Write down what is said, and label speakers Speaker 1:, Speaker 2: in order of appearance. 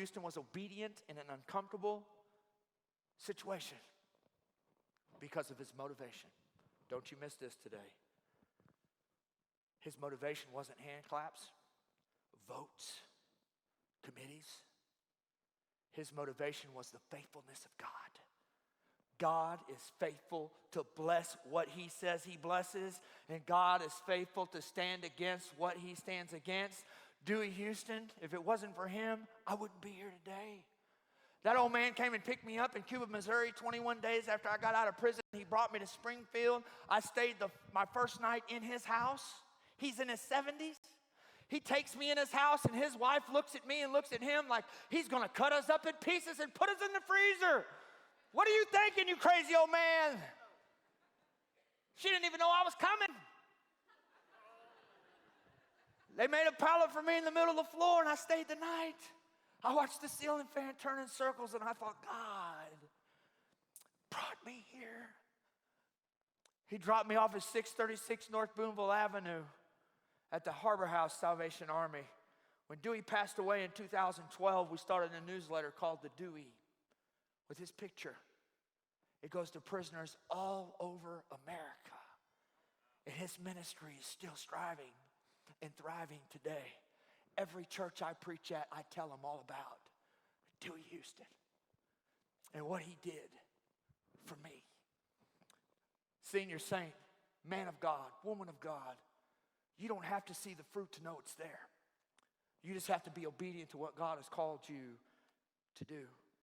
Speaker 1: Houston was obedient in an uncomfortable situation because of his motivation. Don't you miss this today. His motivation wasn't hand claps, votes, committees. His motivation was the faithfulness of God. God is faithful to bless what he says he blesses, and God is faithful to stand against what he stands against. Dewey Houston, if it wasn't for him, I wouldn't be here today. That old man came and picked me up in Cuba, Missouri 21 days after I got out of prison. He brought me to Springfield. I stayed my first night in his house. He's in his 70s. He takes me in his house, and his wife looks at me and looks at him like he's going to cut us up in pieces and put us in the freezer. What are you thinking, you crazy old man? She didn't even know I was coming. They made a pallet for me in the middle of the floor, and I stayed the night. I watched the ceiling fan turn in circles, and I thought, God brought me here. He dropped me off at 636 North Boonville Avenue at the Harbor House Salvation Army. When Dewey passed away in 2012, we started a newsletter called The Dewey with his picture. It goes to prisoners all over America. And his ministry is still striving and thriving today. Every church I preach at, I tell them all about Dewey Houston and what he did for me. Senior saint, man of God, woman of God, you don't have to see the fruit to know it's there. You just have to be obedient to what God has called you to do.